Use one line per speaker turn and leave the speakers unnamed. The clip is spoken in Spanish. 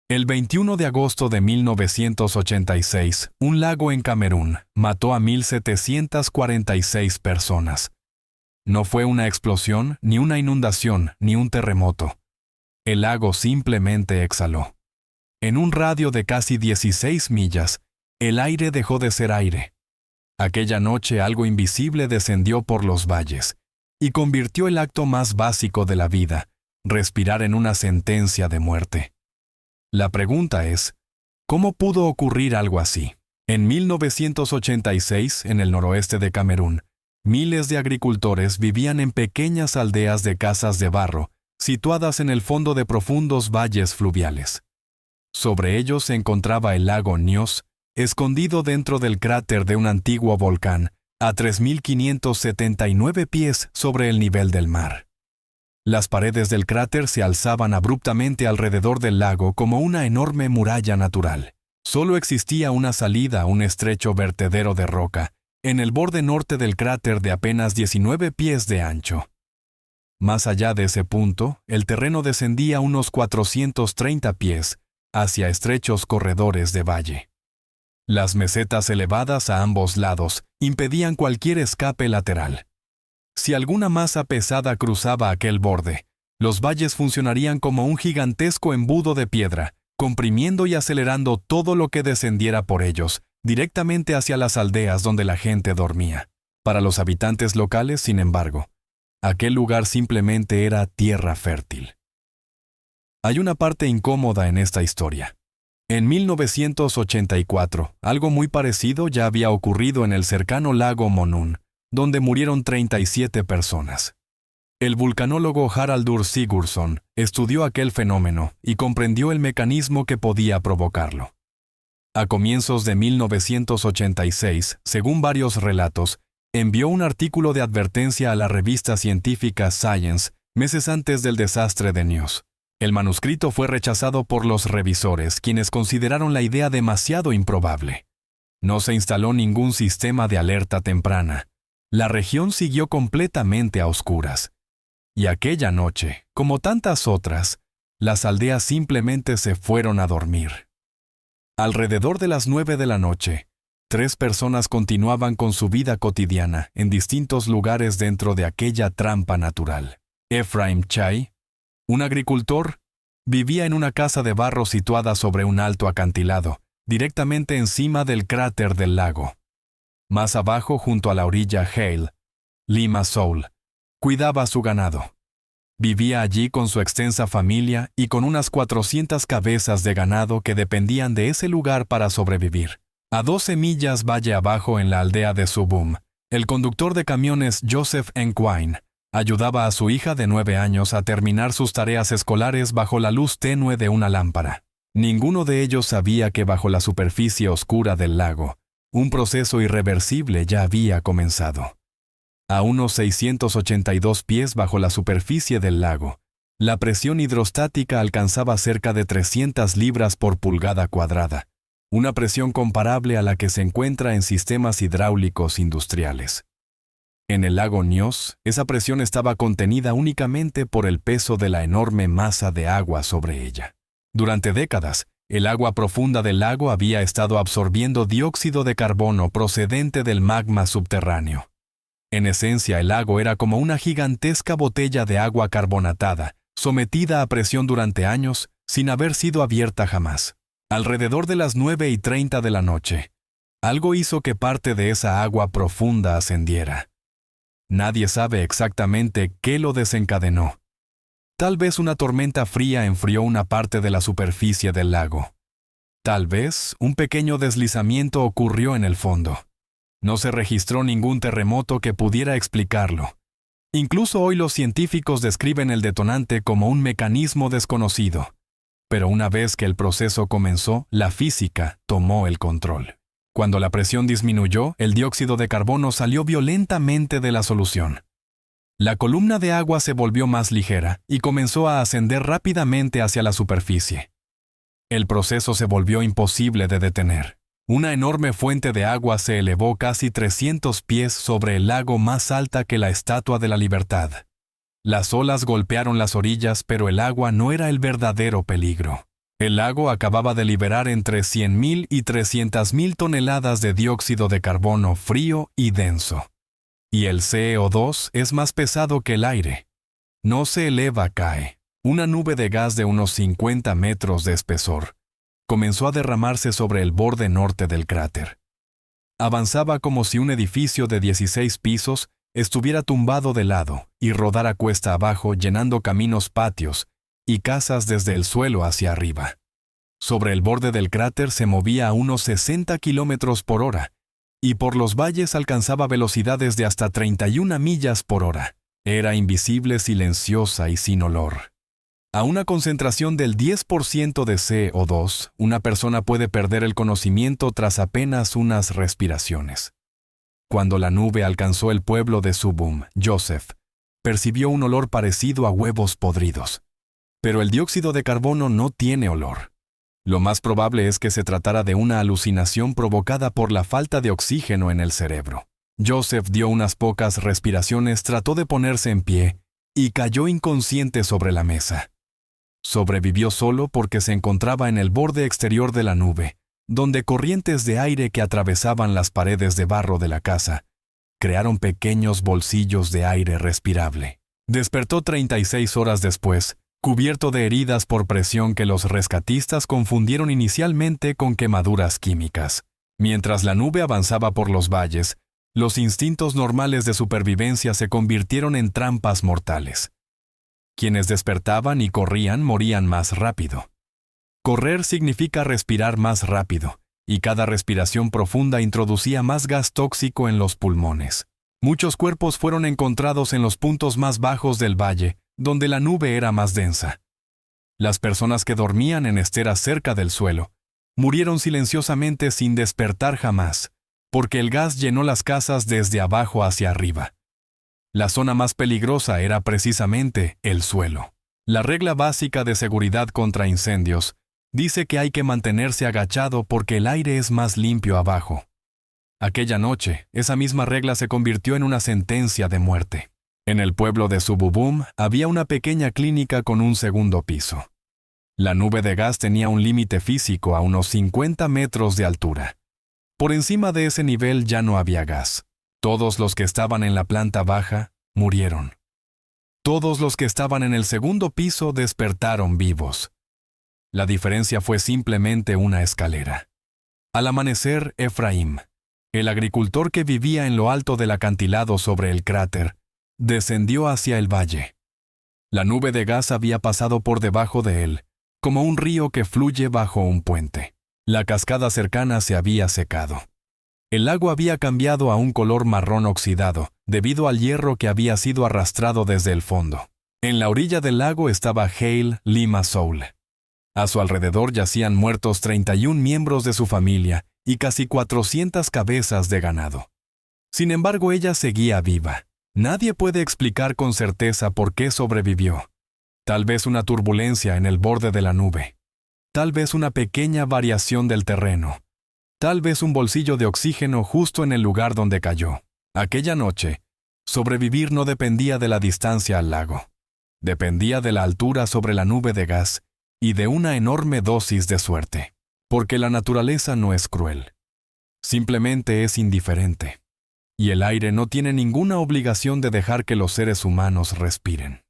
El 21 de agosto de 1986, un lago en Camerún mató a 1,746 personas. No fue una explosión, ni una inundación, ni un terremoto. El lago simplemente exhaló. En un radio de casi 16 millas, el aire dejó de ser aire. Aquella noche algo invisible descendió por los valles y convirtió el acto más básico de la vida, respirar, en una sentencia de muerte. La pregunta es, ¿cómo pudo ocurrir algo así? En 1986, en el noroeste de Camerún, miles de agricultores vivían en pequeñas aldeas de casas de barro, situadas en el fondo de profundos valles fluviales. Sobre ellos se encontraba el lago Nyos, escondido dentro del cráter de un antiguo volcán, a 3,579 pies sobre el nivel del mar. Las paredes del cráter se alzaban abruptamente alrededor del lago como una enorme muralla natural. Solo existía una salida a un estrecho vertedero de roca, en el borde norte del cráter de apenas 19 pies de ancho. Más allá de ese punto, el terreno descendía unos 430 pies, hacia estrechos corredores de valle. Las mesetas elevadas a ambos lados impedían cualquier escape lateral. Si alguna masa pesada cruzaba aquel borde, los valles funcionarían como un gigantesco embudo de piedra, comprimiendo y acelerando todo lo que descendiera por ellos, directamente hacia las aldeas donde la gente dormía. Para los habitantes locales, sin embargo, aquel lugar simplemente era tierra fértil. Hay una parte incómoda en esta historia. En 1984, algo muy parecido ya había ocurrido en el cercano lago Monún, donde murieron 37 personas. El vulcanólogo Haraldur Sigurdsson estudió aquel fenómeno y comprendió el mecanismo que podía provocarlo. A comienzos de 1986, según varios relatos, envió un artículo de advertencia a la revista científica Science meses antes del desastre de Nyos. El manuscrito fue rechazado por los revisores, quienes consideraron la idea demasiado improbable. No se instaló ningún sistema de alerta temprana. La región siguió completamente a oscuras. Y aquella noche, como tantas otras, las aldeas simplemente se fueron a dormir. Alrededor de las 9 de la noche, 3 personas continuaban con su vida cotidiana en distintos lugares dentro de aquella trampa natural. Ephraim Chai, un agricultor, vivía en una casa de barro situada sobre un alto acantilado, directamente encima del cráter del lago. Más abajo, junto a la orilla, Hale, Lima Soul, cuidaba su ganado. Vivía allí con su extensa familia y con unas 400 cabezas de ganado que dependían de ese lugar para sobrevivir. A 12 millas valle abajo, en la aldea de Subum, el conductor de camiones Joseph Enquine ayudaba a su hija de 9 años a terminar sus tareas escolares bajo la luz tenue de una lámpara. Ninguno de ellos sabía que bajo la superficie oscura del lago, un proceso irreversible ya había comenzado. A unos 682 pies bajo la superficie del lago, la presión hidrostática alcanzaba cerca de 300 libras por pulgada cuadrada, una presión comparable a la que se encuentra en sistemas hidráulicos industriales. En el lago Nyos, esa presión estaba contenida únicamente por el peso de la enorme masa de agua sobre ella. Durante décadas, el agua profunda del lago había estado absorbiendo dióxido de carbono procedente del magma subterráneo. En esencia, el lago era como una gigantesca botella de agua carbonatada, sometida a presión durante años, sin haber sido abierta jamás. Alrededor de las 9:30 de la noche, algo hizo que parte de esa agua profunda ascendiera. Nadie sabe exactamente qué lo desencadenó. Tal vez una tormenta fría enfrió una parte de la superficie del lago. Tal vez un pequeño deslizamiento ocurrió en el fondo. No se registró ningún terremoto que pudiera explicarlo. Incluso hoy los científicos describen el detonante como un mecanismo desconocido. Pero una vez que el proceso comenzó, la física tomó el control. Cuando la presión disminuyó, el dióxido de carbono salió violentamente de la solución. La columna de agua se volvió más ligera y comenzó a ascender rápidamente hacia la superficie. El proceso se volvió imposible de detener. Una enorme fuente de agua se elevó casi 300 pies sobre el lago, más alta que la Estatua de la Libertad. Las olas golpearon las orillas, pero el agua no era el verdadero peligro. El lago acababa de liberar entre 100.000 y 300.000 toneladas de dióxido de carbono frío y denso. Y el CO2 es más pesado que el aire. No se eleva, cae. Una nube de gas de unos 50 metros de espesor comenzó a derramarse sobre el borde norte del cráter. Avanzaba como si un edificio de 16 pisos estuviera tumbado de lado y rodara cuesta abajo llenando caminos, patios y casas desde el suelo hacia arriba. Sobre el borde del cráter se movía a unos 60 kilómetros por hora y por los valles alcanzaba velocidades de hasta 31 millas por hora. Era invisible, silenciosa y sin olor. A una concentración del 10% de CO2, una persona puede perder el conocimiento tras apenas unas respiraciones. Cuando la nube alcanzó el pueblo de Subum, Joseph percibió un olor parecido a huevos podridos. Pero el dióxido de carbono no tiene olor. Lo más probable es que se tratara de una alucinación provocada por la falta de oxígeno en el cerebro. Joseph dio unas pocas respiraciones, trató de ponerse en pie y cayó inconsciente sobre la mesa. Sobrevivió solo porque se encontraba en el borde exterior de la nube, donde corrientes de aire que atravesaban las paredes de barro de la casa crearon pequeños bolsillos de aire respirable. Despertó 36 horas después, cubierto de heridas por presión que los rescatistas confundieron inicialmente con quemaduras químicas. Mientras la nube avanzaba por los valles, los instintos normales de supervivencia se convirtieron en trampas mortales. Quienes despertaban y corrían morían más rápido. Correr significa respirar más rápido, y cada respiración profunda introducía más gas tóxico en los pulmones. Muchos cuerpos fueron encontrados en los puntos más bajos del valle, donde la nube era más densa. Las personas que dormían en esteras cerca del suelo murieron silenciosamente sin despertar jamás, porque el gas llenó las casas desde abajo hacia arriba. La zona más peligrosa era precisamente el suelo. La regla básica de seguridad contra incendios dice que hay que mantenerse agachado porque el aire es más limpio abajo. Aquella noche, esa misma regla se convirtió en una sentencia de muerte. En el pueblo de Sububum había una pequeña clínica con un segundo piso. La nube de gas tenía un límite físico a unos 50 metros de altura. Por encima de ese nivel ya no había gas. Todos los que estaban en la planta baja murieron. Todos los que estaban en el segundo piso despertaron vivos. La diferencia fue simplemente una escalera. Al amanecer, Efraim, el agricultor que vivía en lo alto del acantilado sobre el cráter, descendió hacia el valle. La nube de gas había pasado por debajo de él, como un río que fluye bajo un puente. La cascada cercana se había secado. El lago había cambiado a un color marrón oxidado, debido al hierro que había sido arrastrado desde el fondo. En la orilla del lago estaba Hale Lima Soul. A su alrededor yacían muertos 31 miembros de su familia y casi 400 cabezas de ganado. Sin embargo, ella seguía viva. Nadie puede explicar con certeza por qué sobrevivió. Tal vez una turbulencia en el borde de la nube. Tal vez una pequeña variación del terreno. Tal vez un bolsillo de oxígeno justo en el lugar donde cayó. Aquella noche, sobrevivir no dependía de la distancia al lago. Dependía de la altura sobre la nube de gas y de una enorme dosis de suerte. Porque la naturaleza no es cruel. Simplemente es indiferente. Y el aire no tiene ninguna obligación de dejar que los seres humanos respiren.